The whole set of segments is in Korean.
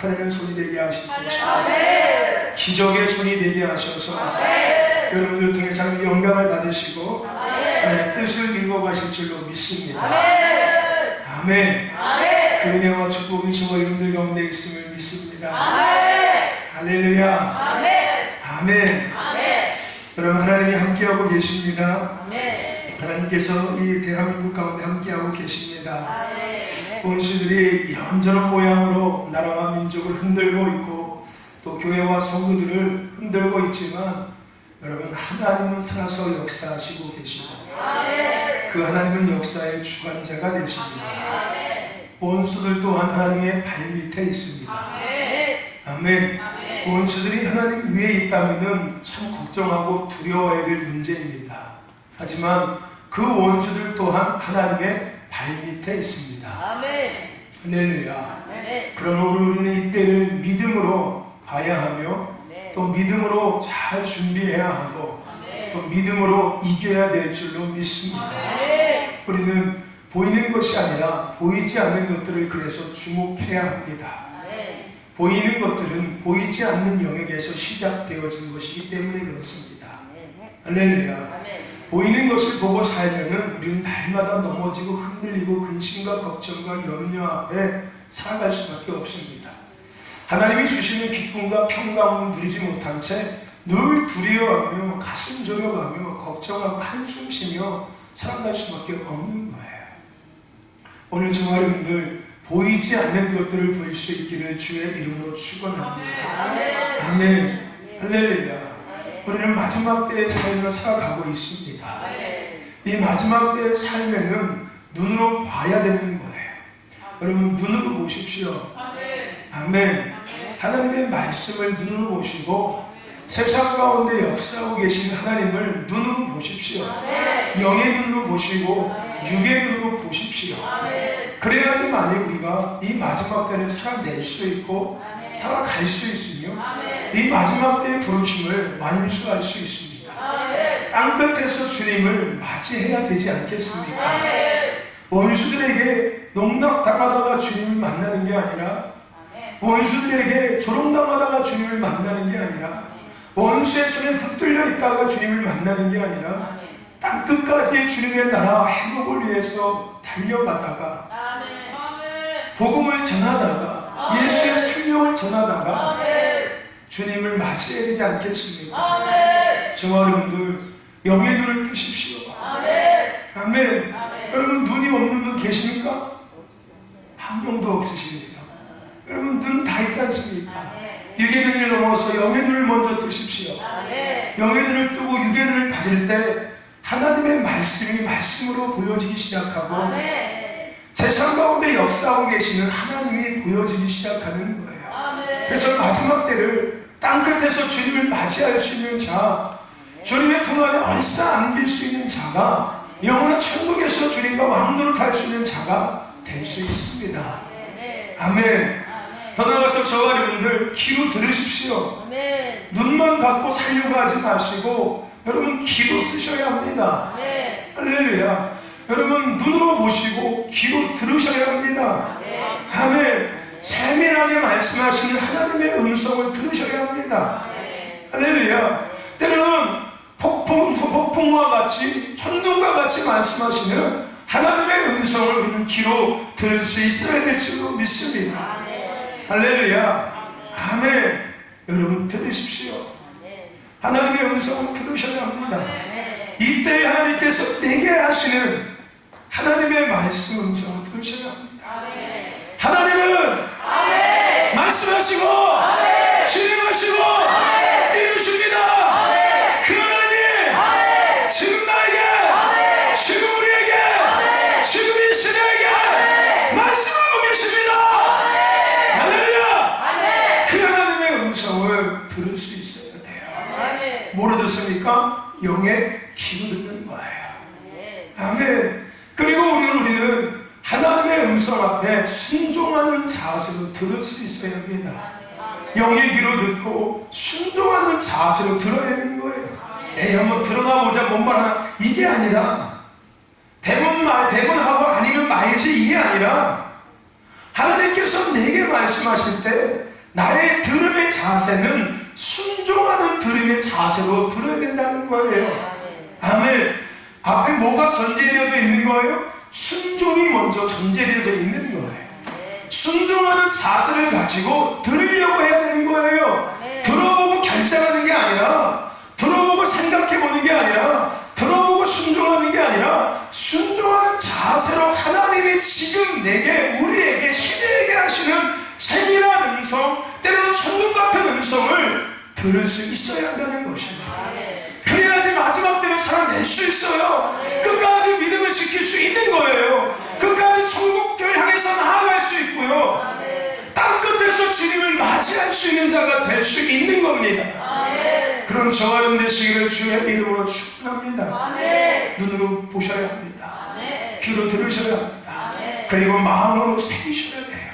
나타내는 손이 되게 하시옵소서. 기적의 손이 되게 하셔서 여러분을 통해서 영광을 받으시고 하나님의 뜻을 이루어가실 줄로 믿습니다. 아멘. 그 은혜와 축복이 저와 여러분들 가운데 있음을 믿습니다. 할렐루야. 아멘. 여러분, 하나님이 함께하고 계십니다. 하나님께서 이 대한민국 가운데 함께하고 계십니다. 원수들이 이런저런 모양으로 나라와 민족을 흔들고 있고 또 교회와 성도들을 흔들고 있지만 여러분, 하나님은 살아서 역사하시고 계시고 그 하나님은 역사의 주관자가 되십니다. 원수들 또한 하나님의 발밑에 있습니다. 아멘. 원수들이 하나님 위에 있다면 참 걱정하고 두려워해야 될 문제입니다. 하지만 그 원수들 또한 하나님의 발밑에 있습니다. 할렐루야. 그러나 우리는 이때를 믿음으로 봐야 하며 또 믿음으로 잘 준비해야 하고 또 믿음으로 이겨야 될 줄로 믿습니다. 우리는 보이는 것이 아니라 보이지 않는 것들을 그래서 주목해야 합니다. 보이는 것들은 보이지 않는 영역에서 시작되어진 것이기 때문에 그렇습니다. 할렐루야. 보이는 것을 보고 살면은 우리는 날마다 넘어지고 흔들리고 근심과 걱정과 염려 앞에 살아갈 수밖에 없습니다. 하나님이 주시는 기쁨과 평강을 누리지 못한 채 늘 두려워하며 가슴 졸여가며 걱정하고 한숨 쉬며 살아갈 수밖에 없는 거예요. 오늘 저와 여러분들 보이지 않는 것들을 볼 수 있기를 주의 이름으로 축원합니다. 아멘. 할렐루야. 우리는 마지막 때의 삶을 살아가고 있습니다. 이 마지막 때의 삶에는 눈으로 봐야 되는 거예요. 여러분, 눈으로 보십시오. 아멘. 하나님의 말씀을 눈으로 보시고 세상 가운데 역사하고 계신 하나님을 눈으로 보십시오. 영의 눈으로 보시고 육의 눈으로 보십시오. 그래야지만이 우리가 이 마지막 때를 살아낼 수 있고 살아갈 수 있으며 이 마지막 때의 부르심을 완수할 수 있습니다. 땅끝에서 주님을 맞이해야 되지 않겠습니까? 원수들에게 농락당하다가 주님을 만나는 게 아니라 원수들에게 조롱당하다가 주님을 만나는 게 아니라 원수의 손에 붙들려 있다가 주님을 만나는 게 아니라 땅끝까지 주님의 나라 회복을 위해서 달려가다가 복음을 전하다가 예수의 생명을 전하다가 주님을 맞이해야 되지 않겠습니까? 저와 여러분들 영의 눈을 뜨십시오. 아멘. 여러분, 눈이 없는 분 계십니까? 한 명도 없으십니다. 여러분, 눈 다 있지 않습니까? 육의 눈을 넘어서 영의 눈을 먼저 뜨십시오. 영의 눈을 뜨고 육의 눈을 가질 때 하나님의 말씀이 말씀으로 보여지기 시작하고 세상 가운데 역사하고 계시는 하나님이 보여지기 시작하는 거예요. 그래서 마지막 때를 땅끝에서 주님을 맞이할 수 있는 자, 주님의 품 안에 얼싸 안길 수 있는 자가 영원한 천국에서 주님과 왕노릇 할 수 있는 자가 될 수 있습니다. 아멘. 더 나아가서 저와 여러분들 귀로 들으십시오. 눈만 갖고 살려고 하지 마시고 여러분 귀로 쓰셔야 합니다. 할렐루야. 여러분 눈으로 보시고 귀로 들으셔야 합니다. 아멘. 세밀하게 말씀하시는 하나님의 음성을 들으셔야 합니다. 할렐루야. 때로는 폭풍과 같이 천둥과 같이 말씀하시는 하나님의 음성을 우리는 귀로 들을 수 있어야 될 줄로 믿습니다. 할렐루야. 아멘. 여러분 들으십시오. 하나님의 음성을 들으셔야 합니다. 이때 하나님께서 내게 하시는 하나님의 말씀 음성을 들으셔야 합니다. 하나님은 말씀하시고 진행하시고 이루십니다. 그 하나님이 지금 나에게 지금 우리에게 지금 이 시대에게 말씀하고 계십니다. 할렐루야. 그 하나님의 음성을 들을 수 있어야 돼요. 뭐로 듣습니까? 영의 귀로 듣는 거예요. 아멘. 그리고 우리는 하나님의 음성 앞에 순종하는 자세로 들을 수 있어야 합니다. 영의 귀로 듣고 순종하는 자세로 들어야 되는 거예요. 에이, 한번 들어가 보자, 뭔 말 하나. 이게 아니라 대본하고 아니면 말지, 이게 아니라 하나님께서 내게 말씀하실 때 나의 들음의 자세는 순종하는 들음의 자세로 들어야 된다는 거예요. 아멘. 앞에 뭐가 전제되어져 있는 거예요? 순종이 먼저 전제되어져 있는 거예요. 순종하는 자세를 가지고 들으려고 해야 되는 거예요. 들어보고 결정하는 게 아니라, 들어보고 생각해보는 게 아니라, 들어보고 순종하는 게 아니라, 순종하는 자세로 하나님이 지금 내게, 우리에게, 시대에게 하시는 세밀한 음성, 때로는 천국 같은 음성을 들을 수 있어야 한다는 것입니다. 그래야지 마지막 때를 살아낼 수 있어요. 끝까지 믿음을 지킬 수 있는 거예요. 끝까지 천국을 향해서 나아갈 수 있고요. 땅끝에서 주님을 맞이할 수 있는 자가 될 수 있는 겁니다. 그럼 저와 여러분 되시기를 주의 이름으로 축원합니다. 눈으로 보셔야 합니다. 귀로 들으셔야 합니다. 그리고 마음으로 새기셔야 돼요.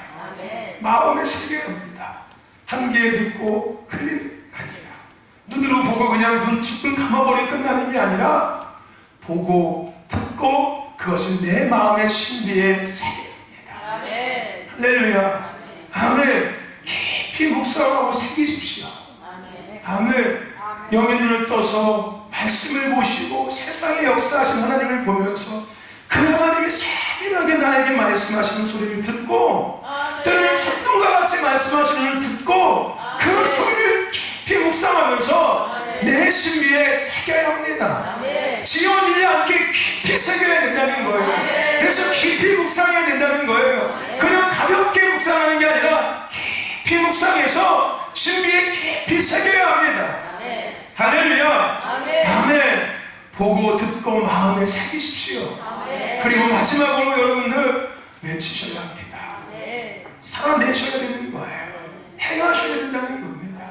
마음에 새겨야 합니다. 한 귀에 듣고 흘리는 게 아니라, 눈으로 보고 그냥 눈 찔끔 감아버리고 끝나는 게 아니라, 보고 듣고 그것을 내 마음의 신비에 새겨야 합니다. 할렐루야. 아멘. 깊이 묵상하고 새기십시오. 아멘. 영의 눈을 떠서 말씀을 보시고 세상의 역사하신 하나님을 보면서 그 하나님이 세밀하게 나에게 말씀하시는 소리를 듣고, 때로는 천둥과 같이 말씀하시는 소리를 듣고, 그 소리를 깊이 묵상하면서 내 신비에 새겨야 합니다. 지워지지 않게 깊이 새겨야 된다는 거예요. 그래서 깊이 묵상해야 된다는 거예요. 그냥 가볍게 묵상하는 게 아니라 깊이 묵상해서 신비에 깊이 새겨야 합니다. 할렐루야. 아멘. 보고 듣고 마음에 새기십시오. 그리고 마지막으로 여러분들 외치셔야 합니다. 살아내셔야 되는 거예요. 행하셔야 된다는 겁니다.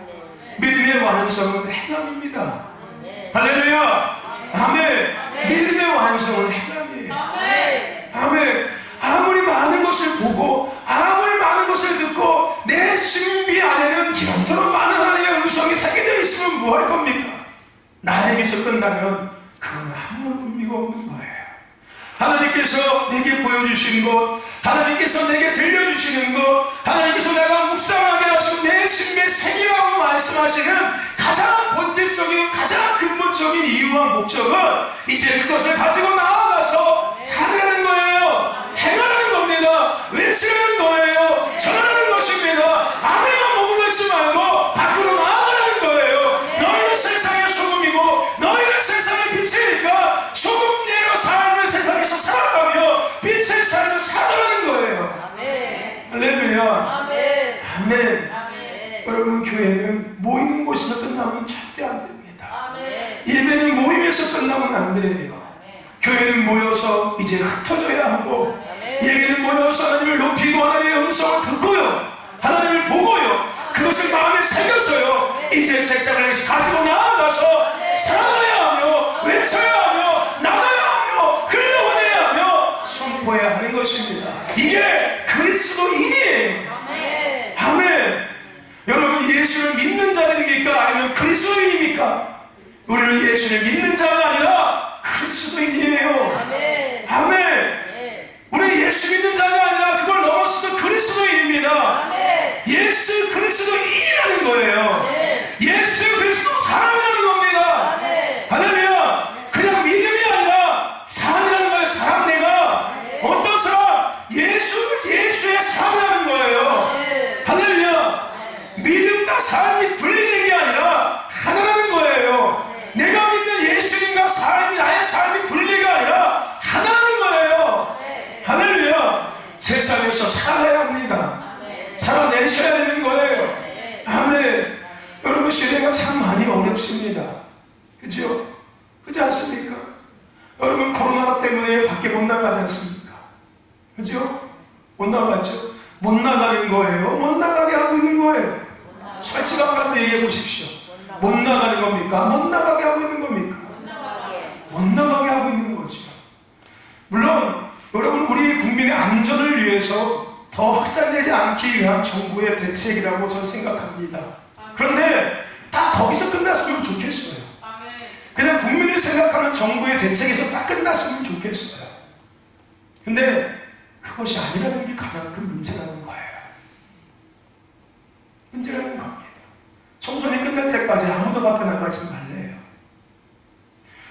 믿음의 완성은 행함입니다. 할렐루야. 아멘. 믿음의 완성은 행함이에요. 아멘. 아무리 많은 것을 보고 아무리 많은 것을 듣고 내 신비 안에는 이런저런 많은 하나님의 음성이 새겨져 있으면 뭐 할 겁니까? 나에게서 끝나면 그건 아무 의미가 없는 거예요. 하나님께서 내게 보여주신 것, 하나님께서 내게 들려주시는 것, 하나님께서 내가 묵상하게 하시고 내 신비에 새기라고 말씀하시는 가장 본질적이고 가장 근본적인 이유와 목적은 이제 그것을 가지고 나아가서 살아가는 거예요. 행하는 겁니다. 외치는 거예요. 전하는 것입니다. 안에만 머물지 말고 밖으로 나아가는 거예요. 너희는 세상의 소금이고 너희는 세상의 빛이니까 소금내로 삶을 세상에서 살아가며 빛의 삶을 살아가는 거예요. 할렐루야. 아멘. 여러분, 교회는 모이는 곳에서 끝나면 절대 안 됩니다. 예배는 모임에서 끝나면 안 돼요. 교회는 모여서 이제 흩어져야 하고, 예배는 모여서 하나님을 높이고 하나님의 음성을 듣고요, 하나님을 보고요, 그것을 마음에 새겨서요 이제 세상을 가지고 나아가서 살아가야 하며 외쳐야 하며 나가야 하며 흘려보내야 하며 선포해야 하는 것입니다. 이게 그리스도인이에요. 아멘. 여러분, 예수를 믿는 자들입니까? 아니면 그리스도인입니까? 우리는 예수를 믿는 자가 아니라 그리스도인이에요. 아멘. 우리는 예수 믿는 자가 아니라 그걸 넘어서서 그리스도인입니다. 예수 그리스도인이라는 거예요. 예수 그리스도 사랑하는 겁니다. 할렐루야. 그냥 믿음이 아니라 사랑이라는 거예요. 사랑. 내가 어떤 사람? 예수의 사랑하는 거예요. 할렐루야. 믿음과 삶이 분리된 게 아니라 하나라는 거예요. 내가 믿는 예수님과 나의 삶이 분리가 아니라 하나라는 거예요. 할렐루야. 세상에서 살아야 합니다. 살아내셔야 되는 거예요. 아멘. 여러분, 시대가 참 많이 어렵습니다. 그죠? 그렇지 않습니까? 여러분, 코로나 때문에 밖에 못 나가지 않습니까? 그죠? 못 나가죠? 못 나가는 거예요. 못 나가게 하고 있는 거예요. 솔직한 말로 얘기해 보십시오. 못 나가는 겁니까? 못 나가게 하고 있는 겁니까? 못 나가게 하고 있는 거죠. 물론 여러분, 우리 국민의 안전을 위해서 더 확산되지 않기 위한 정부의 대책이라고 저는 생각합니다. 그런데 다 거기서 끝났으면 좋겠어요. 그냥 국민이 생각하는 정부의 대책에서 딱 끝났으면 좋겠어요. 근데 그것이 아니라는 게 가장 큰 문제라는 거예요. 문제라는 겁니다. 총선이 끝날 때까지 아무도 밖에 나가지 말래요.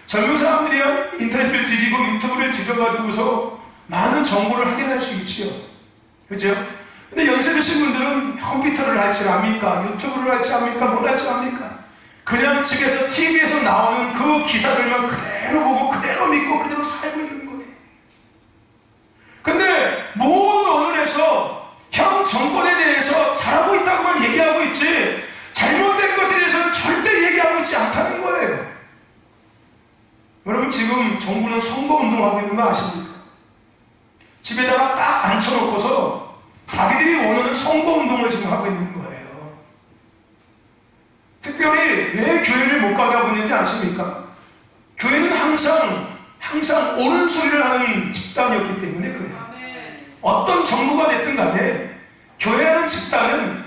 젊은 사람들이 인터넷을 뒤지고 유튜브를 뒤져가지고서 많은 정보를 확인할 수 있지요. 그죠? 근데 연세 드신 분들은 컴퓨터를 할지 압니까? 유튜브를 할지 압니까? 뭘 할지 압니까? 그냥 집에서 TV에서 나오는 그 기사들만 그대로 보고 그대로 믿고 그대로 살고 있는 거예요. 근데 모든 언론에서 형 정권에 대해서 잘하고 있다고만 얘기하고 있지 잘못된 것에 대해서는 절대 얘기하고 있지 않다는 거예요. 여러분 지금 정부는 선거운동하고 있는 거 아십니까? 집에다가 딱 앉혀놓고서 자기들이 원하는 선거운동을 지금 하고 있는 거예요. 특별히 왜 교회를 못 가게 하고 있는지 아십니까? 교회는 항상 옳은 소리를 하는 집단이었기 때문에 그래요. 어떤 정부가 됐든 간에 교회라는 집단은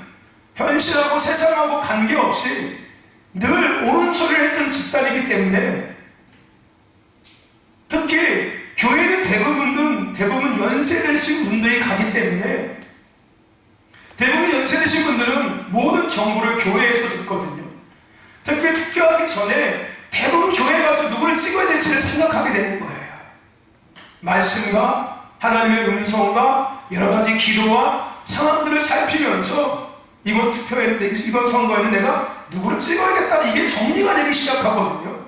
현실하고 세상하고 관계없이 늘 옳은 소리를 했던 집단이기 때문에 특히 교회는 대부분 연세 드신 분들이 가기 때문에 대부분 연세 드신 분들은 모든 정보를 교회에서 듣거든요. 특히 투표하기 전에 대부분 교회에 가서 누구를 찍어야 될지를 생각하게 되는 거예요. 말씀과 하나님의 음성과 여러 가지 기도와 상황들을 살피면서 이번 선거에는 내가 누구를 찍어야겠다. 이게 정리가 되기 시작하거든요.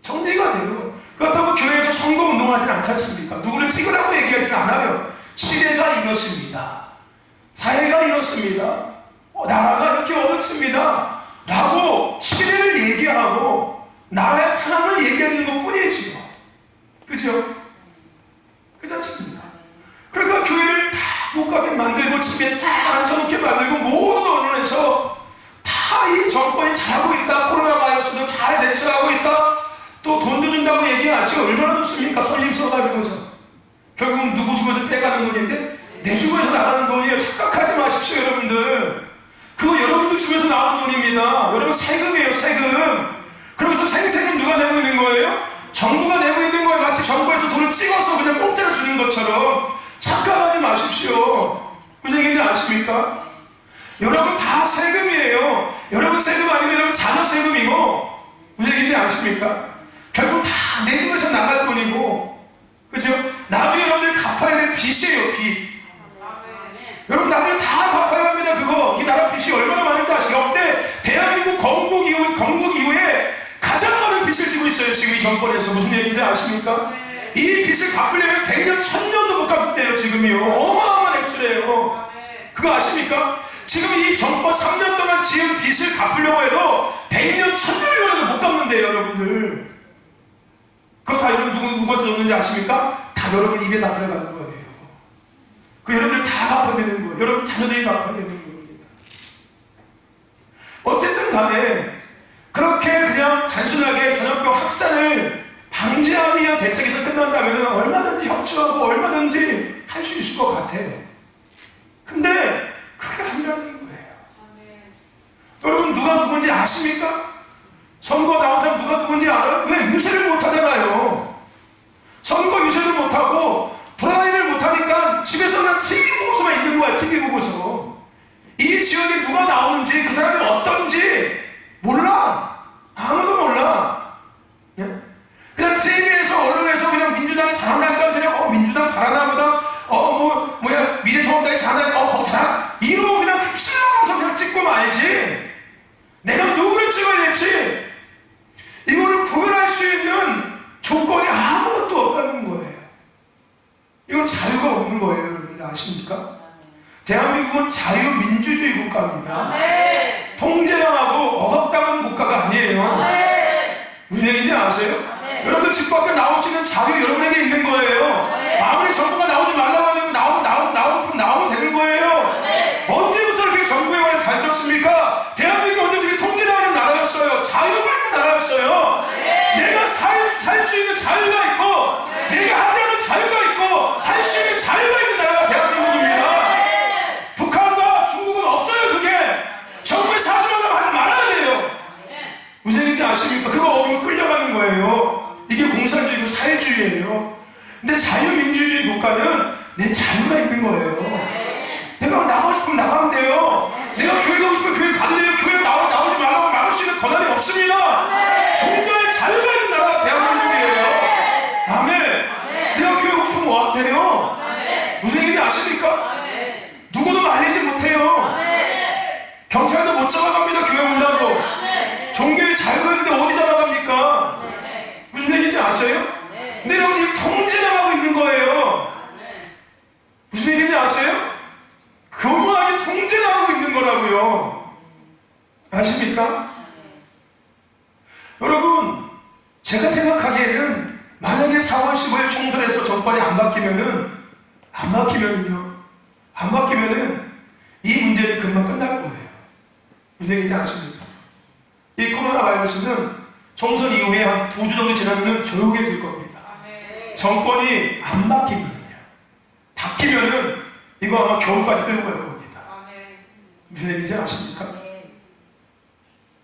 정리가 돼요. 그렇다고 교회에서 선거운동하진 않지 않습니까? 누구를 찍으라고 얘기하지는 않아요. 시대가 이렇습니다. 사회가 이렇습니다. 나라가 이렇게 어렵습니다. 라고 시대를 얘기하고 나라의 상황을 얘기하는 것 뿐이지요. 그죠? 그렇지 않습니까? 그러니까 교회를 다 못 가게 만들고 집에 딱 앉혀놓게 만들고 모든 언론에서 다 이 정권이 잘하고 있다. 코로나 바이러스도 잘 대처하고 있다. 또 돈도 준다고 얘기하지. 얼마나 좋습니까? 선심 써가지고서. 결국은 누구 주머니에서 빼가는 돈인데 내 주머니에서 나가는 돈이에요. 착각하지 마십시오, 여러분들. 그거 여러분들 주머니에서 나오는 돈입니다. 여러분 세금이에요, 세금. 그러면서 생세금 누가 내고 있는 거예요? 정부가 내고 있는 거에 마치 정부에서 돈을 찍어서 그냥 공짜로 주는 것처럼 착각하지 마십시오. 무슨 얘기인지 아십니까? 여러분 다 세금이에요. 여러분 세금 아니면 여러분 자녀 세금이고 무슨 얘기인지 아십니까? 결국 다 내 집에서 나갈 돈이고 그죠? 나중에 여러분들 갚아야 될 빚이에요, 빚. 여러분 나중에 다 갚아야 합니다. 그거 이 나라 빚이 얼마나 많은지 아시죠? 역대 대한민국 건국 이후에 가장 많은 빚을 지고 있어요. 지금 이 정권에서. 무슨 얘기인지 아십니까? 이 빚을 갚으려면 100년, 1000년도 못 갚대요. 지금이요. 어마어마한 액수래요. 그거 아십니까? 지금 이 정권 3년 동안 지은 빚을 갚으려고 해도 100년, 1000년이라도 못 갚는데요, 여러분들. 그거 다 여러분 누구한테 줬는지 아십니까? 다 여러분 입에 다 들어가는 거예요. 그 여러분들 다 갚아야 되는 거예요. 여러분 자녀들이 갚아야 되는 겁니다. 어쨌든 간에 그렇게 그냥 단순하게 전염병 확산을 방지하기 위한 대책에서 끝난다면 얼마든지 협조하고 얼마든지 할 수 있을 것 같아요. 근데 그게 아니라는 거예요. 여러분 누가 누군지 아십니까? 선거 나온 사람 누가 누군지 알아요? 왜 유세를 못하잖아요. 선거 유세를 못하고 돌아다니를 못하니까 집에서 그냥 TV 보고서만 있는 거야. TV 보고서. 이 지역에 누가 나오는지 그 사람이 어떤지 몰라. 아무도 몰라. 그냥 TV에서 언론에서 그냥 민주당이 잘한다니까 그냥 민주당 잘하나 보다 미래통합당이 잘하나 거기 잘하나 이러고 그냥 휩쓸려가서 그냥 찍고 말지. 내가 누구를 찍어야 될지 이거를 구별할 수 있는 조건이 아무것도 없다는 거예요. 이건 자유가 없는 거예요. 여러분 아십니까? 대한민국은 자유민주주의 국가입니다. 통제당하고 억압당하는 국가가 아니에요. 무슨 얘기인지 아세요? 여러분들 집 밖에 나올 수 있는 자유 여러분에게 있는 거예요. 아무리 정부가 나오지 말라고 하면 나오면 되는 거예요. 언제부터 이렇게 정부의 말을 잘 들었습니까? 대한민국이 언제부터 통제당하는 나라였어요. 자유가 있는 나라였어요. 내가 살 수 있는 자유가 있고 내가 하지 않은 자유가 있고 할 수 있는 자유가 있는 나라가 대한민국입니다. 북한과 중국은 없어요. 그게 정부의 사실만 하지 말아야 돼요. 무슨 얘기인지 아십니까? 그거 어기면 끌려가는 거예요. 이게 공산주의고 사회주의예요. 근데 자유민주주의 국가는 내 자유가 있는 거예요. 내가 나가고 싶으면 나가면 돼요. 내가 교회 가고 싶으면 교회 가도 돼요. 교회 나오지 말라고 막을 수 있는 권한이 없습니다. 종교의 자유가 있는 나라가 대한민국이에요. 아멘. 내가 교회 가고 싶으면 와도 돼요. 무슨 얘기인지 아십니까? 누구도 말리지 못해요. 경찰도 못 잡아갑니다. 교회 온다고. 종교의 자유가 있는데 어디 잡아갑니까? 무슨 얘기인지 아세요? 근데 내가 지금 통제당하고 있는 거예요. 무슨 얘기인지 아세요? 교묘하게 통제당하고 있는 거라고요. 아십니까? 여러분, 제가 생각하기에는 만약에 4월 15일 총선에서 정권이 안 바뀌면은 이 문제는 금방 끝날 거예요. 무슨 얘기인지 아십니까? 이 코로나 바이러스는 총선 이후에 한 2주 정도 지나면은 조용해질 겁니다. 정권이 안 바뀌면은 이거 아마 겨울까지 끌고 갈 겁니다. 무슨 얘기인지 아십니까?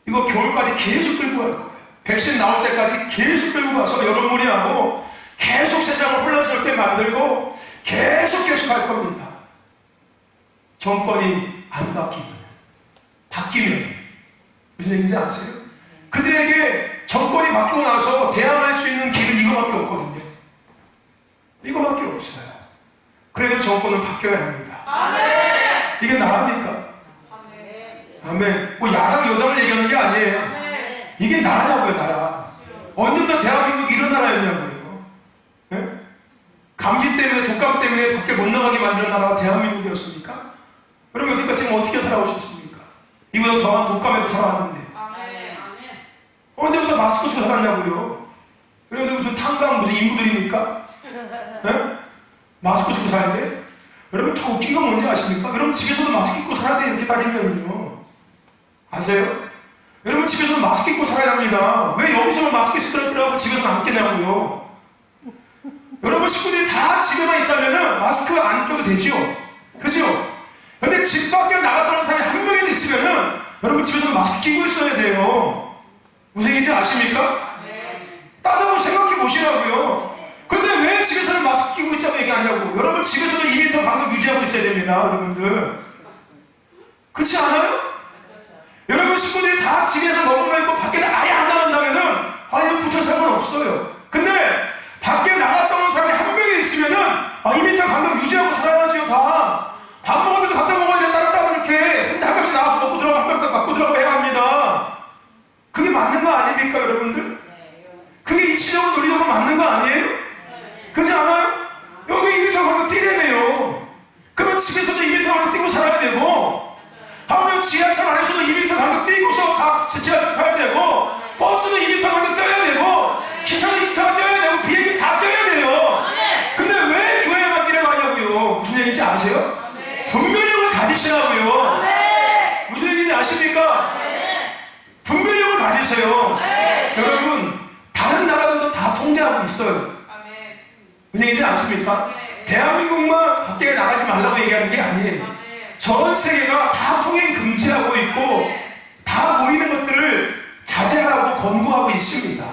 이거 겨울까지 계속 끌고 갈 거예요. 백신 나올 때까지 계속 끌고 가서 여론몰이하고 계속 세상을 혼란스럽게 만들고 계속 할 겁니다. 정권이 안 바뀌면 무슨 얘기인지 아세요? 그들에게 정권이 바뀌고 나서 대항할 수 있는 길은 이거밖에 없거든요. 이거밖에 없어요. 그래도 정권은 바뀌어야 합니다. 아멘. 이게 나라입니까? 아멘. 뭐 야당 여당을 얘기하는 게 아니에요. 아멘. 이게 나라냐고요, 나라. 언제부터 대한민국이 이런 나라였냐고요. 네? 감기 때문에, 독감 때문에 밖에 못 나가게 만드는 나라가 대한민국이었습니까? 여러분 여태까지 지금 어떻게 살아오셨습니까? 이보다 더한 독감에도 살아왔는데. 언제부터 마스크 쓰고 살았냐고요. 그런데 무슨 탄광 무슨 인부들입니까? 네? 마스크 쓰고 살아야 돼? 여러분 더 웃긴 건 뭔지 아십니까? 여러분 집에서도 마스크 입고 살아야 돼. 이렇게 따지면요. 아세요? 여러분 집에서도 마스크 입고 살아야 합니다. 왜 여기서만 마스크 쓰더라고 집에서는 안 끼냐고요. 여러분 식구들이 다 집에만 있다면은 마스크 안 껴도 되지요. 그죠? 근데 집 밖에 나갔다는 사람이 한 명이라도 있으면은 여러분 집에서 마스크 끼고 있어야 돼요. 무슨 얘기인지 아십니까? 따져보고 생각해 보시라고요. 근데 왜 집에서는 마스크 끼고 있자고 얘기하냐고. 여러분 집에서도 2m 간격 유지하고 있어야 됩니다. 여러분들 그렇지 않아요? 여러분 식구들이 다 집에서 너무 있고 밖에 아예 안 나간다면은 이거 붙을 상관없어요. 근데 밖에 나갔다 오는 사람이 한 명이 있으면은 2m 간격 유지하고 살아야지요. 다 밥 먹을 때도 각자 먹어야 돼. 따로따로 이렇게. 근데 한 명씩 나와서 먹고 들어가고 한 명씩 갖고 들어가고 해야 합니다. 그게 맞는 거 아닙니까 여러분들? 그게 이치적으로 논리적으로 맞는 거 아니에요? 그렇지 않아요? 여기 2m 간격 뛰려네요. 그러면 집에서도 2m 간격 뛰고 살아야 되고 하면 지하철 안에서도 2m 간격 뛰고서 지하철 타야 되고 버스도 2m 간격 뛰어야 되고 기차도 2m 뛰어야 되고 비행기 다 뛰어야 돼요. 근데 왜 교회만 뛰려가냐고요. 무슨 얘기인지 아세요? 분별력을 가지시라고요. 무슨 얘기인지 아십니까? 분별력을 가지세요. 여러분 다른 나라들도 다 통제하고 있어요. 무슨 얘기인지 아십니까? 대한민국만 밖에 나가지 말라고 얘기하는 게 아니에요. 전 세계가 다 통행 금지하고 있고 다 모이는 것들을 자제하라고 권고하고 있습니다.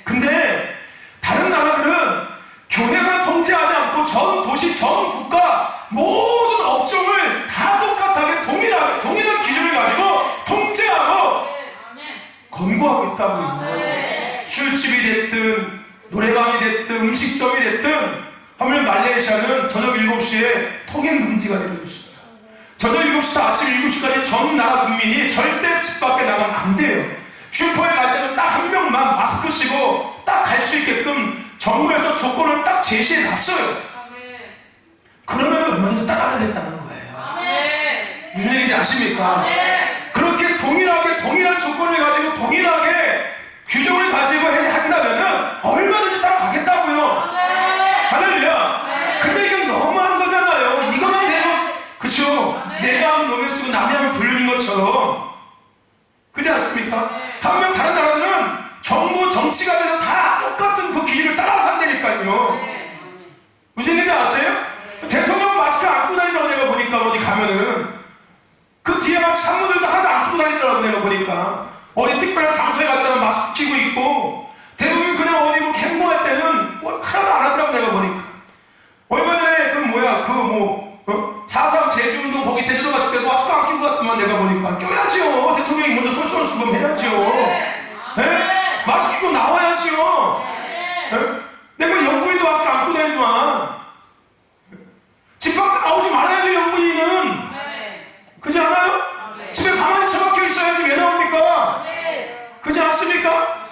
근데 다른 나라들은 교회만 통제하지 않고 전 도시, 전 국가 모든 업종을 다 똑같하게 동일한 기준을 가지고 통제하고 권고하고 있다고요. 술집이 됐든 노래방이 됐든 음식점이 됐든 하물며 말레이시아는 저녁 7시에 통행 금지가 내려졌어요. 저녁 7시부터 아침 7시까지 전 나라 국민이 절대 집 밖에 나가면 안 돼요. 슈퍼에 갈 때도 딱 한 명만 마스크 쓰고 딱 갈 수 있게끔 정부에서 조건을 딱 제시해 놨어요. 그러면 얼마든지 따라가겠다는 거예요. 무슨 얘기인지 아십니까? 그렇게 동일한 조건을 가지고 동일하게 규정을 가지고 한다면은 얼마든지 따라가겠다고요. 할렐루야. 근데 이건 너무한 거잖아요. 이거는 되고 그쵸? 내가 하면 노면 쓰고 남이 하면 불륜인 것처럼 그렇지 않습니까? 한면 다른 나라들은 정부 정치가 되면 다 똑같은 그 기준을 따라서 한다니까요. 무슨 얘기인지 아세요? 대통령 마스크 안 끼고 다니더라고 내가 보니까 어디 가면은 그 뒤에 막 산모들도 하나도 안 끼고 다니더라고 내가 보니까 어디 특별한 장소에 갔다가 마스크 끼고 있고 대부분 그냥 어디 뭐 행보할 때는 뭐 하나도 안 하더라고 내가 보니까. 얼마 전에 4.3 제주운동 거기 제주도 갔을 때도 마스크 안 끼고 갔더만 sorsor수범만 내가 보니까 껴야지요. 대통령이 먼저 sorsor수범 해야지요. 네? 마스크 입고 나와야지요. 네? 내가 영부인도 마스크 안고 다니지만 집 밖에 나오지 말아야죠. 영부인은 그렇지 않아요? 집에 가만히 처박혀 있어야지 왜 나옵니까? 그렇지 않습니까?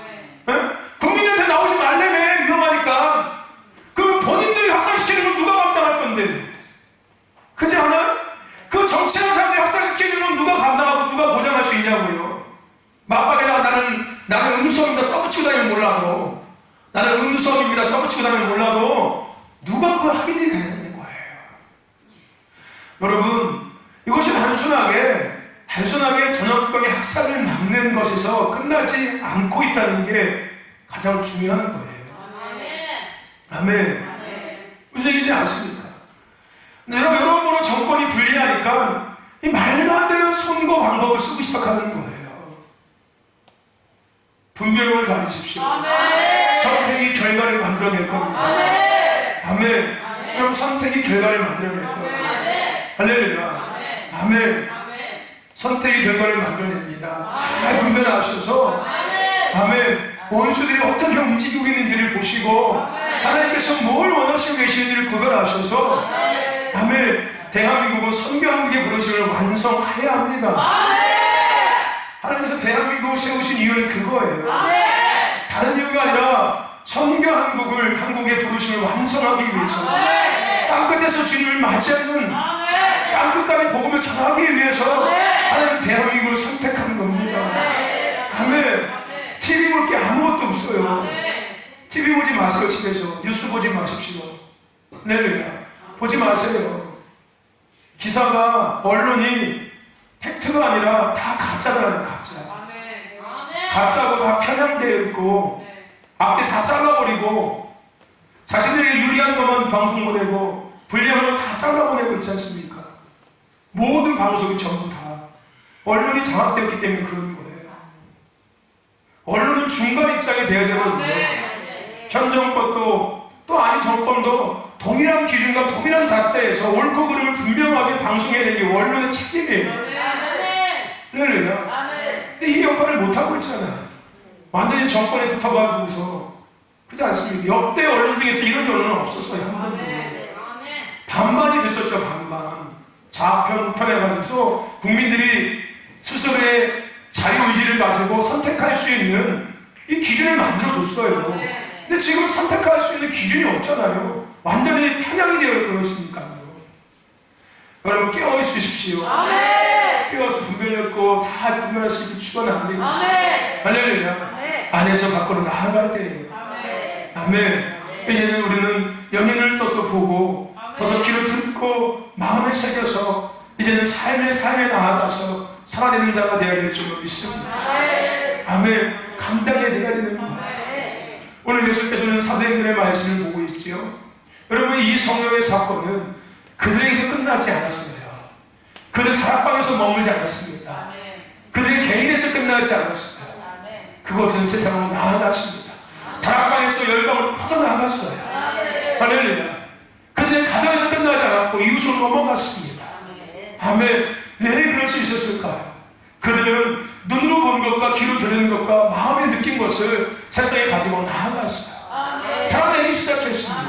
네? 국민한테 나오지 말래매 위험하니까. 그 본인들이 학살시키는 건 누가 감당할 건데? 그렇지 않아요? 그 정치하는 사람들이 학살시키는 건 누가 감당하고 누가 보장할 수 있냐고요. 맞박에다가 나는 음수업입니다 써붙이고 다니면 몰라도, 나는 음수업입니다 써붙이고 다니면 몰라도 누가 그 확인이 되는 거예요. 여러분, 이것이 단순하게 전염병의 학살을 막는 것에서 끝나지 않고 있다는 게 가장 중요한 거예요. 아멘. 무슨 얘기인지 아십니까? 여러모로 정권이 불리하니까 이 말도 안 되는 선거 방법을 쓰기 시작하는 거예요. 분별력을 가지십시오. 선택이 결과를 만들어낼 겁니다. 아멘. 그럼 선택이 결과를 만들어낼 거예요. 할렐루야. 아멘. 선택이 결과를 만들어냅니다. 잘 분별하셔서 아멘. 원수들이 어떻게 움직이고 있는지를 보시고 하나님께서 뭘 원하시고 계시는지를 구별하셔서 아멘. 대한민국은 선교한국의 부르심을 완성해야 합니다. 하나님께서 대한민국을 세우신 이유는 그거예요. 다른 이유가 아니라 선교한국을, 한국의 부르심을 완성하기 위해서, 땅끝에서 주님을 맞이하는 땅끝까지 복음을 전하기 위해서 하나님 대한민국을 선택한 겁니다. 아멘. TV 볼 게 아무것도 없어요. TV 보지 마세요. 집에서 뉴스 보지 마십시오. 할렐루야. 보지 마세요. 기사가, 언론이 팩트가 아니라 다 가짜라는 가짜. 가짜고 다 편향되어 있고 앞에 다 잘라버리고 자신들에게 유리한 것만 방송 보내고 불리한 건 다 잘라보내고 있지 않습니까? 모든 방송이 전부 다 언론이 장악되었기 때문에 그런 거예요. 언론은 중간 입장이 돼야 되거든요. 현 정권도 또 아닌 정권도 동일한 기준과 동일한 잣대에서 옳고 그름을 분명하게 방송해야 되는 게 언론의 책임이에요. 할렐루야. 근데 이 역할을 못하고 있잖아요. 완전히 정권에 붙어가지고서. 그렇지 않습니까? 역대 언론 중에서 이런 언론은 없었어요. 한 번도. 반반이 됐었죠. 반반. 좌편, 우편 해가지고서 국민들이 스스로의 자유의지를 가지고 선택할 수 있는 이 기준을 만들어줬어요. 근데 지금 선택할 수 있는 기준이 없잖아요. 완전히 편향이 되어 있으니까요. 여러분 깨어있으십시오. 깨어서 분별력고 다 분별할 수 있게 축원합니다. 할렐루야. 안에서 밖으로 나아갈 때예요. 아멘. 이제는 우리는 영혼을 떠서 보고 떠서 귀를 듣고 마음에 새겨서 이제는 삶에 나아가서 살아내는 자가 되어야 될 줄 믿습니다. 아멘. 감당해야 되는 거예요. 오늘 예수께서는 사도행전의 말씀을 보고 있지요. 여러분, 이 성령의 사건은 그들에게서 끝나지 않았어요. 그들 다락방에서 머물지 않았습니다. 그들의 개인에서 끝나지 않았어요. 그것은 세상으로 나아갔습니다. 다락방에서 열방으로 퍼져나갔어요. 할렐루야. 그들의 가정에서 끝나지 않았고 이웃으로 넘어갔습니다. 아멘. 왜 그럴 수 있었을까요? 그들은 눈으로 본 것과 귀로 들은 것과 마음에 느낀 것을 세상에 가지고 나아갔어요. 살아내기 시작했습니다.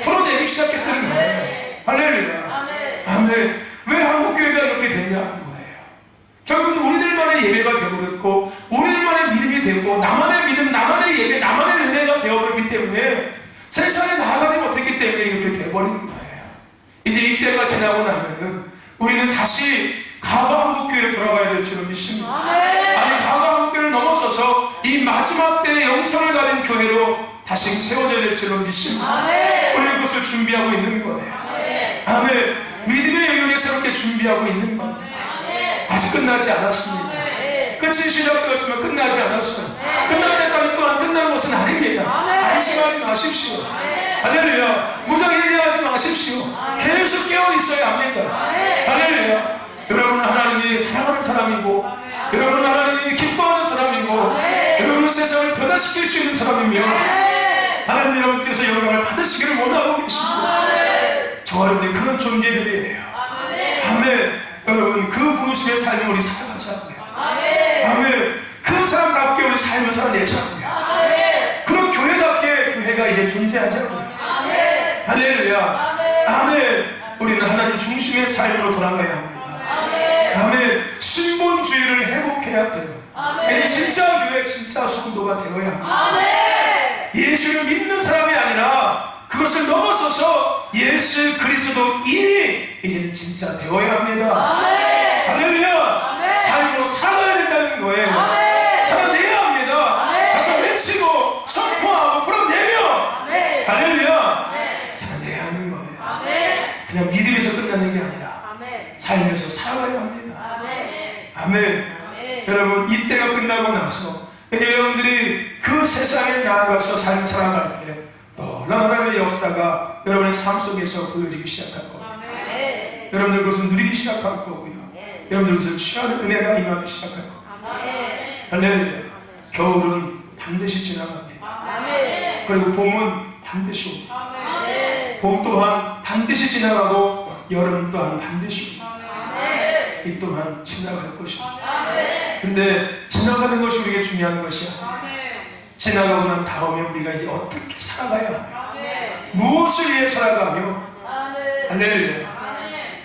풀어내기 시작했다는 거예요. 할렐루야. 아멘. 왜 한국교회가 이렇게 됐냐는 거예요. 결국은 우리들만의 예배가 되어버렸고 우리들만의 믿음이 되고 나만의 믿음, 나만의 예배, 나만의 은혜가 되어버렸기 때문에 세상에 나아가지 못했기 때문에 이렇게 되어버린 거예요. 이제 이때가 지나고 나면은 우리는 다시 과거 한국교회로 돌아가야 될 줄을 믿습니다. 아니, 과거 한국교회를 넘어서서 이 마지막 때의 영성을 가진 교회로 다시 세워져야 될 줄을 믿습니다. 우리 그것을 준비하고 있는 거예요. 아멘. 믿음의 영역에 새롭게 준비하고 있는 겁니다. 아직 끝나지 않았습니다. 끝이 시작되었지만 끝나지 않았어요. 끝날 때까지 또한 끝난 것은 아닙니다. 안심하지 마십시오. 할렐루야. 무장해제하지 마십시오. 계속 깨어 있어야 합니다. 할렐루야. 여러분은 하나님이 사랑하는 사람이고 여러분은 하나님이 기뻐하는 사람이고 여러분은 세상을 변화시킬 수 있는 사람이며 하나님 여러분께서 영광을 받으시기를 원하고 계십니다. 저와 여러분이 그런 존재들이에요. 아멘. 여러분 그 부르심의 삶을 우리 살아가자고요. 아멘. 그 사람답게 우리 삶을 살아내자고요. 그런 교회답게 교회가 이제 존재하자고요. 할렐루야. 아멘. 우리는 하나님 중심의 삶으로 돌아가야 합니다. 아멘. 신본주의를 회복해야 돼요. 이제 진짜 교회, 진짜 성도가 되어야 합니다. 예수를 믿는 사람이 아니라 그것을 넘어서서 예수 그리스도인이 이제는 진짜 되어야 합니다. 할렐루야. 삶으로 살아야 된다는 거예요. 살아내야 합니다. 가서 외치고 선포하고 풀어내며 할렐루야. 살아내야 하는 거예요. 그냥 믿음에서 끝나는 게 아니라 삶에서 살아가야 합니다. 아멘. 여러분 이때가 끝나고 나서 이제 여러분들이 그 세상에 나아가서 삶을 살아갈 때 놀라운 하나님의 역사가 여러분의 삶 속에서 보여지기 시작할 겁니다. 여러분들 그것을 누리기 시작할 거고요. 여러분들 그것을 취하는 은혜가 임하기 시작할 겁니다. 할렐루야. 겨울은 반드시 지나갑니다. 그리고 봄은 반드시 옵니다. 봄 또한 반드시 지나가고 여름 또한 반드시 옵니다. 이 또한 지나갈 것입니다. 근데 지나가는 것이 우리에게 중요한 것이 아니에요. 지나가고 난 다음에 우리가 이제 어떻게 살아가야 하며 무엇을 위해 살아가며 할렐루야.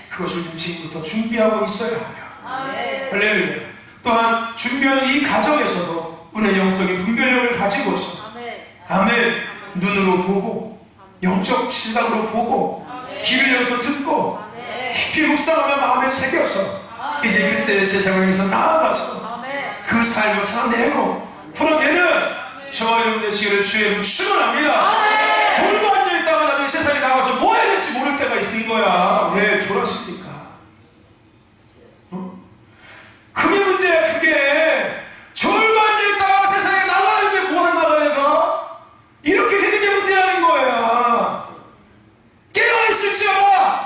그것을 지금부터 준비하고 있어야 하며 할렐루야. 또한 준비하는 이 과정에서도 우리의 영적인 분별력을 가지고서 아멘. 눈으로 보고 영적 시각으로 보고 귀를 열어서 듣고 깊이 묵상하며 마음에 새겨서 이제 그때 세상에서 나아가서 그 삶을 살아내고 풀어내는 저와 여러분 되시기를 주의 이름으로 축원합니다. 졸고 앉아있다가 나중에 세상에 나가서 뭐 해야 될지 모를 때가 있는 거야. 왜 졸았습니까? 그게 문제야. 그게 졸고 앉아있다가 세상에 나가는데 뭐 하러 나가 내가? 이렇게 되는 게 문제라는 거야. 깨어있을지어다.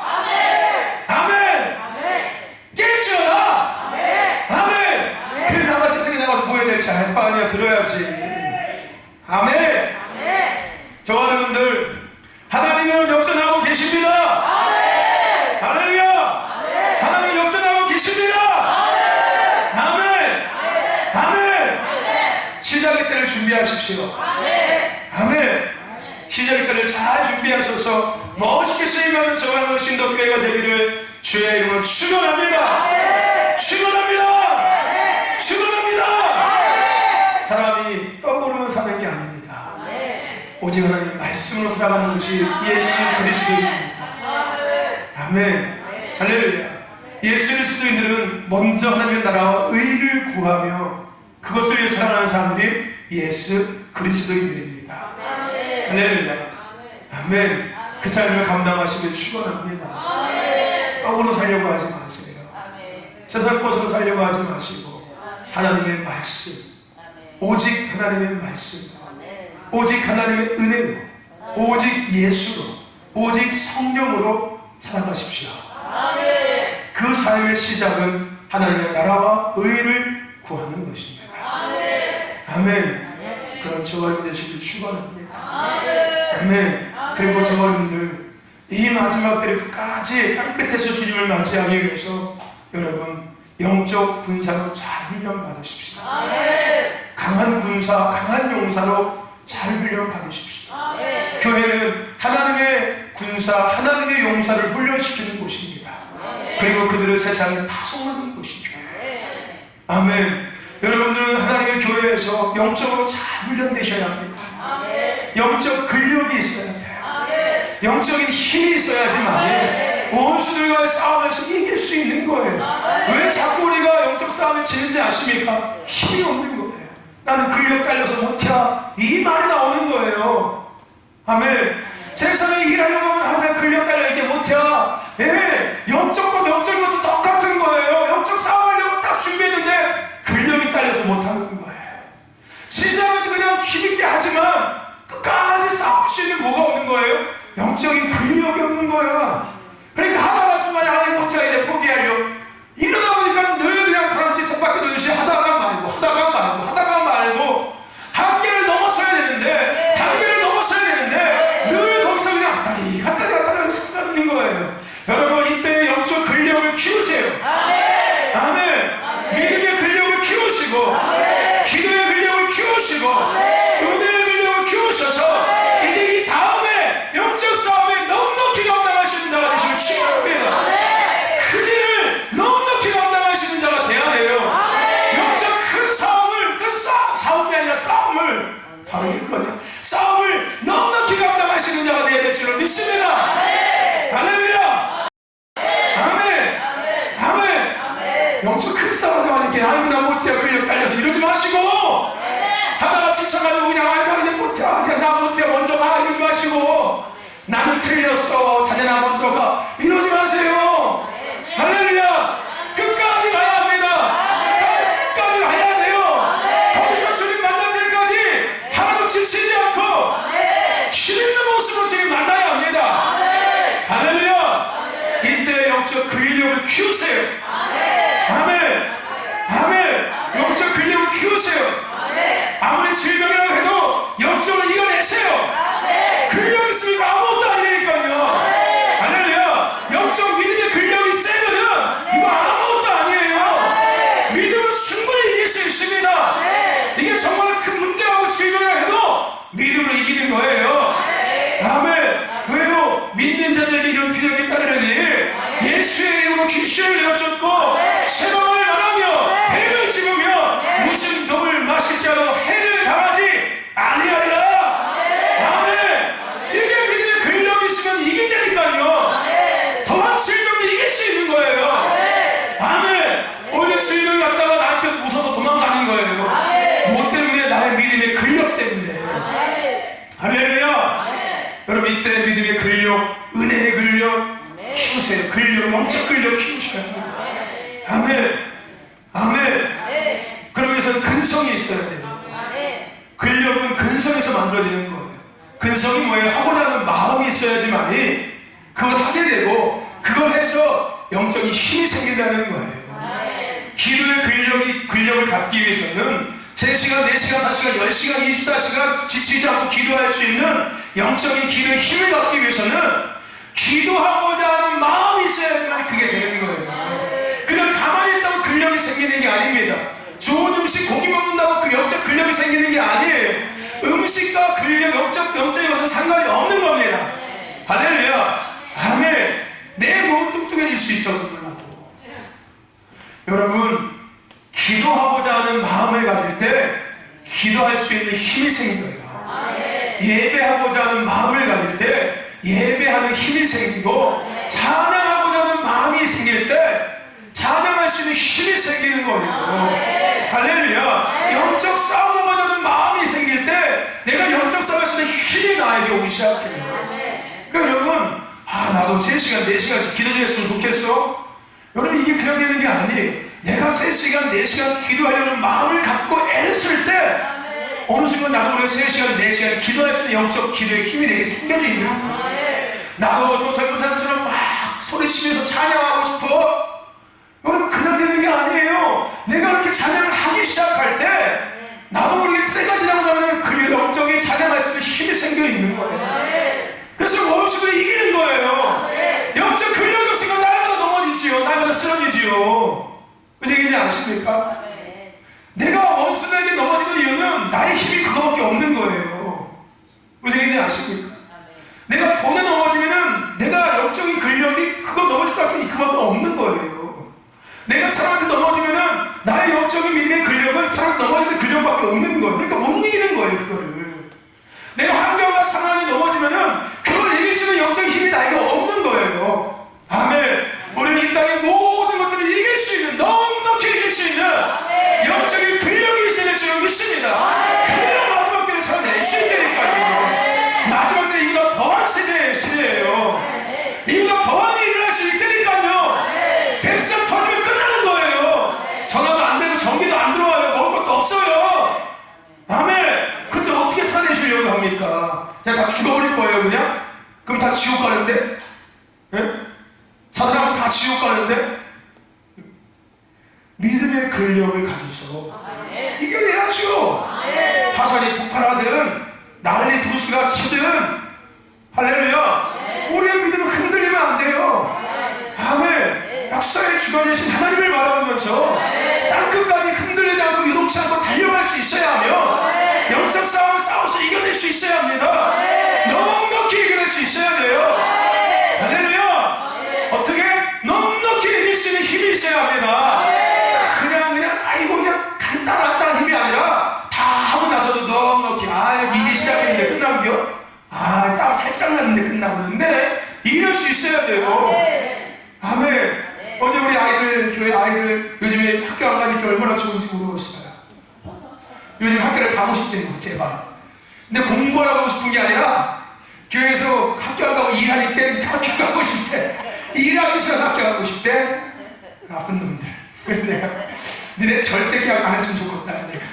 아멘. 깨지어다. 아멘. 그래 나가 세상에 나가서 뭐 해야 될지 알 거 아니야. 들어야지. 아멘. 저와 여러분들 하나님은 역전하고 계십니다. 할렐루야. 하나님은 역전하고 계십니다. 아멘. 시작의 때를 준비하십시오. 아멘. 시작의 때를 잘 준비하셔서 멋있게 쓰임하는 저와 여러분 신도교회가 되기를 주의 이름으로 축원합니다. 축원합니다. 사람이 떡으로 사는 게 아닙니다. 오직 하나님의 말씀으로 살아가는 것이 예수 그리스도입니다. 아멘. 할렐루야. 예수 그리스도인들은 먼저 하나님의 나라와 의를 구하며 그것을 위해 살아가는 사람들이 예수 그리스도인들입니다. 할렐루야. 아멘. 그 삶을 감당하시길 축원합니다. 떡으로 살려고 하지 마세요. 세상 것으로 살려고 하지 마시고 하나님의 말씀, 오직 하나님의 말씀, 오직 하나님의 은혜로, 오직 예수로, 오직 성령으로 살아가십시오. 그 삶의 시작은 하나님의 나라와 의를 구하는 것입니다. 아멘. 그런 저와 여러분 되시길 축원합니다. 아멘. 그리고 저와 여러분들 이 마지막 때를 끝까지 땅끝에서 주님을 맞이하기 위해서 여러분 영적 군사로 잘 훈련 받으십시오. 강한 군사, 강한 용사로 잘 훈련 받으십시오. 교회는 하나님의 군사, 하나님의 용사를 훈련시키는 곳입니다. 그리고 그들을 세상에 파송하는 곳이죠. 아멘. 여러분들은 하나님의 교회에서 영적으로 잘 훈련되셔야 합니다. 영적 근력이 있어야 돼요. 영적인 힘이 있어야지만 원수들과의 싸움에서 이길 수 있는 거예요. 왜 자꾸 우리가 영적 싸움에 지는지 아십니까? 힘이 없는 거예요. 나는 근력 딸려서 못해. 이 말이 나오는 거예요. 아멘. 세상에 일하려고 하면 하나 근력 딸려 이게 못해. 영적 것, 영적인 것도 똑같은 거예요. 영적 싸움하려고 딱 준비했는데 근력이 딸려서 못하는 거예요. 시작은 그냥 힘있게 하지만 끝까지 싸울 수 있는 뭐가 없는 거예요? 영적인 근력이 없는 거야. 그러니까 하다가 중간에 못해 이제 포기하려. 이러다 보니까 늘 그냥 그런 뒤척박혀 돌듯이 하다가 말고 한계를 넘어서야 되는데 단계를 넘어서야 되는데 늘 거기서 그냥 왔다리 상관이 있는 거예요. 여러분 이때 영적 근력을 키우세요. 주시고 은혜의 근력을 키우셔서 이제 이 다음에 영적 싸움에 넉넉히 감당할 수 있는 자가 되시길 축원합니다. 큰 일을 넉넉히 감당할 수 있는 자가 돼야 돼요. 영적 큰 싸움을, 싸움이 아니라 싸움을, 발음이 그러냐? 싸움을 넉넉히 감당할 수 있는 자가 돼야 될 줄로 믿습니다. 할렐루야. 아멘. 아멘. 영적 큰 싸움 생활하니까 아이고 나 못해 근력 딸려서 이러지 마시고 하다가 지쳐가지고 그냥 아이고 이제 못해 나 못해 먼저 가 이러지 마시고 나는 틀렸어 자네 나 먼저 가 이러지 마세요. 할렐루야. 끝까지 가야 합니다. 끝까지 가야 돼요. 거기서 주님 만날 때까지 하나도 지치지 않고 힘있는 모습으로 주님 만나야 합니다. 할렐루야. 이때 영적 근력을 키우세요. 아멘. 아멘. 영적 근력을 키우세요. 아무리 질병이라고 해도 영적으로 이겨내세요. 근력 있으니까 아무것도 아니니까요. 할렐루야. 영적 믿음의 근력이 세거든 이거 아무것도 아니에요. 믿음은 충분히 이길 수 있습니다. 이게 정말 큰 문제라고 질병이라고 해도 믿음으로 이기는 거예요. 아멘. 왜요? 믿는 자들에게 이런 필요가 따르려니 예수의 이름으로 귀신을 내어쫓고 세방을 말하며 뱀을 집으며 무슨 독을 마실지라도 해를 당하지 아니하리라. 아멘. 이게 믿음의 근력이 있으면 이긴다니까요. 더한 질병을 이길 수 있는 거예요. 아멘. 오히려 질병이 왔다가 나한테 웃어서 도망가는 거예요. 뭐 때문에? 나의 믿음의 근력 때문에. 할렐루야. 여러분 이때 믿음의 근력, 은혜의 근력 키우세요. 근력, 영적 근력 키우셔야 합니다. 아멘. 아멘. 그러기 위해서는 근성이 있어야 돼요. 근력은 근성에서 만들어지는 거예요. 근성이 뭐예요? 하고자 하는 마음이 있어야지만이 그걸 하게 되고 그걸 해서 영적인 힘이 생긴다는 거예요. 기도의 근력을 잡기 위해서는 3시간, 4시간, 5시간, 10시간, 24시간 지치지 않고 기도할 수 있는 영적인 기도의 힘을 갖기 위해서는 기도하고자 하는 마음이 있어야지만 그게 되는 거예요. 그냥 가만히 있다고 근력이 생기는 게 아닙니다. 좋은 음식 고기 먹는다고 그 영적 근력이 생기는 게 아니에요. 음식과 근력, 영적인 것은 상관이 없는 겁니다. 할렐루야. 아멘. 내 몸은 뚱뚱해질 수 있죠. 몰라도. 여러분 기도하고자 하는 마음을 가질 때 기도할 수 있는 힘이 생겨요. 예배하고자 하는 마음을 가질 때 예배하는 힘이 생기고 찬양하고자 하는 마음이 생길 때 찬양할 수 있는 힘이 생기는 거예요. 할렐루야. 영적 싸움하고자 하는 마음이 생길 때 내가 영적 싸움할 수 있는 힘이 나에게 오기 시작해요. 그러니까 여러분 나도 3시간, 4시간씩 기도 좀 했으면 좋겠어? 여러분 이게 그냥 되는 게 아니에요. 내가 3시간, 4시간 기도하려는 마음을 갖고 애를 쓸 때 어느 순간 나도 모르게 3시간, 4시간 기도할 수 있는 영적 기도의 힘이 내게 생겨져 있는 거예요. 나도 저 젊은 사람처럼 막 소리치면서 찬양하고 싶어? 여러분 그냥 되는 게 아니에요. 내가 그렇게 찬양을 하기 시작할 때 나도 모르게 때가 지나고 나면 그 영적인 찬양할 수 있는 힘이 생겨 있는 거예요. 그래서 원수를 이기는 거예요. 영적 근력이 없으니까 날마다 넘어지지요. 날마다 쓰러지지요. 무슨 얘기인지 아십니까? 내가 원수에게 넘어지는 이유는 나의 힘이 그거밖에 없는 거예요. 무슨 얘기인지 아십니까? 내가 돈에 넘어지면은 내가 영적인 근력이 그거 넘어질 수밖에 그밖에 없는 거예요. 내가 사람한테 넘어지면은 나의 영적인 믿음의 근력은 사람 넘어지는 근력밖에 없는 거예요. 그러니까 못 이기는 거예요, 그거를. 내가 환경과 상황이 넘어지면은 그걸 이길 수 있는 영적인 힘이 나에게 없는 거예요. 아멘. 우리는 이 땅의 모든 것들을 이길 수 있는, 넉넉히 이길 수 있는 영적인 근력이 있어야 될 줄 믿습니다. 그래야 마지막 때를 살아낼 수 있다니까요. 마지막 때는 이보다 더한 시대예요. 이보다 더한 일이 일어날 수 있다니까요. 백성 터지면 끝나는 거예요. 전화도 안 되고 전기도 안 들어와요. 먹을 것도 없어요. 아멘. 그때 어떻게 살아내시려고 합니까? 그냥 다 죽어버릴 거예요, 그냥? 그럼 다 지옥 가는데? 예? 사람은 다 지옥 가는데? 믿음의 근력을 가져서 이겨내야죠. 화살이 폭발하든 난리 두루스가 치든 할렐루야. 우리의 믿음은 흔들리면 안 돼요. 아멘. 역사의 주관이신 하나님을 바라보면서 땅끝까지 흔들리지 않고 유동치 않고 달려갈 수 있어야 하며 좋은지 모르겠어요. 요즘 학교를 가고 싶대요, 제발. 근데 공부를 하고 싶은 게 아니라 교회에서 학교 안 가고 일하니까 학교 가고 싶대. 일하기 싫어서 학교 가고 싶대. 나쁜 놈들. 그래서 내가 니네 절대 계약 안 했으면 좋겠다. 내가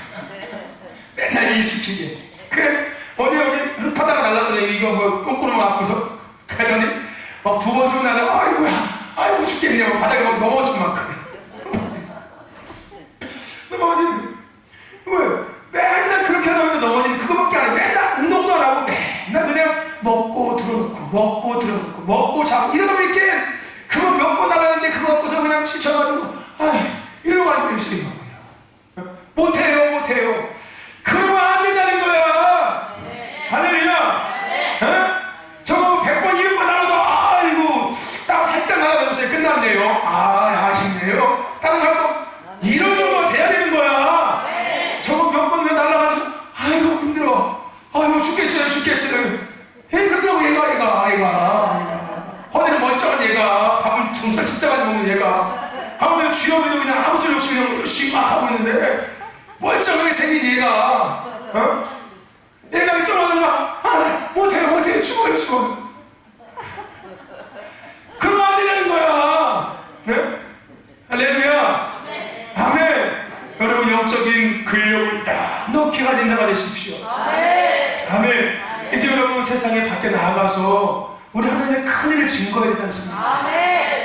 맨날 일 시키게. 그래 어디 흙파다가 날랐더니 이거 뭐 똥구멍 아프서 그러더니 막 두 번 소리 나다가 아이고 죽겠네. 막 바닥에 막 넘어질 만큼. 넘어지는 왜? 맨날 그렇게 하다 보니까 넘어지는 그거밖에 안 해. 맨날 운동도 안 하고 맨날 그냥 먹고 들어놓고 먹고 자고 이러다 보니까 그거 몇 번 나가는데 그거 갖고서 그냥 지쳐가지고 이러고 앉아 있으니까 못해요. 그러면 안 된다는 거야. 할렐루야. 저거 100번 200번 나가도 아이고 딱 살짝 나가면서 끝났네요. 아쉽네요. 다른 사람도 이런 정도가 돼야 되는 거야. 저거 몇 번 날아가지고 아이고 힘들어. 아이고 죽겠어요. 힘들다고 얘가. 허리는 멀쩡한 얘가 밥은 정말 진짜 많이 먹는 얘가 하면 쥐어들도 그냥 아무 소리 없이 그냥 열심히 막 하고 있는데 멀쩡하게 생긴 얘가 얘가 좀 하다가 못해요 죽어요. 그러면 안 되는 거야. 네? 할렐루야. 아멘. 여러분 영적인 근력을 넉넉히 가진 자가 되십시오. 아멘. 이제 여러분 세상에 밖에 나가서 우리 하나님의 큰 일을 증거해야 되지 않습니까?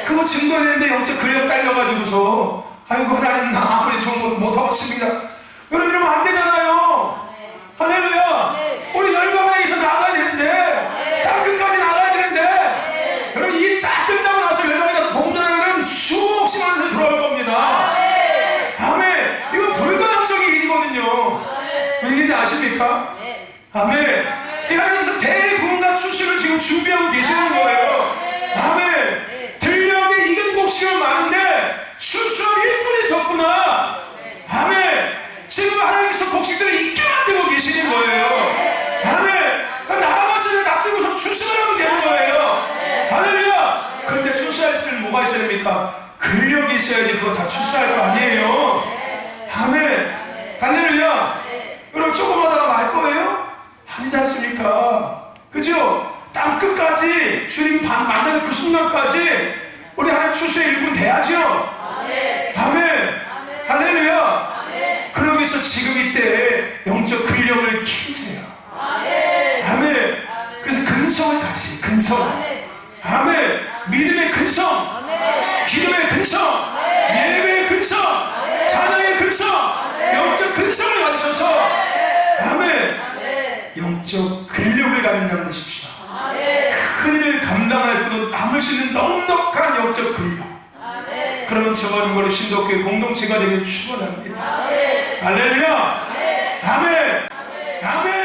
그거 증거했는데 영적 근력 딸려가지고서 아이고 하나님 나 아무리 좋은 것도 못하겠습니다. 여러분 이러면 안 되잖아요. 할렐루야. 우리 열방에서 나가야 되는데 땅 끝까지 나가야 되는데 여러분 이 딱 끝나고 나서 열방에 가서 복음 전하면 수없이 많은 사람이 들어올 겁니다. 아멘. 이거 불가능적인 일이거든요. 왜 일인지 아십니까? 아멘. 이 하나님께서 대부흥과 출시를 지금 준비하고 계시는 거예요. 아멘. 들녘에 익은 곡식은 많은데 출수한 일꾼이 적구나. 아멘. 지금 하나님께서 곡식들을 익게 만들고 계시는 거예요. 아멘. 나아가서 납득해서 출수를 하면 되는 거예요. 할렐루야. 그런데 출수할 수는 뭐가 있어야 됩니까? 근력이 있어야지 그거 다 출수할 거 아니에요. 아멘. 할렐루야. 여러분 조금 하다가 말 거예요? 아니지 않습니까? 그죠? 땅 끝까지 주님 만나는 그 순간까지 우리 하나님 출세의 일꾼 돼야죠. 아멘. 할렐루야. 그러기 위해서 지금 이때 영적 근력을 키우세요. 아멘. 그래서 근성을 가지세요. 근성. 아멘. 믿음의 근성, 기도의 근성, 예배의 근성, 찬양의 근성, 영적 근성을 가지셔서 아멘. 영적 근력을 가진 자가 되십시오. 큰 일을 감당할 것도 남을 수 있는 넉넉한 영적 근력. 그러면 저와 누구를 신도교회 공동체가 되길 축원합니다. 할렐루야. 아멘. 아멘.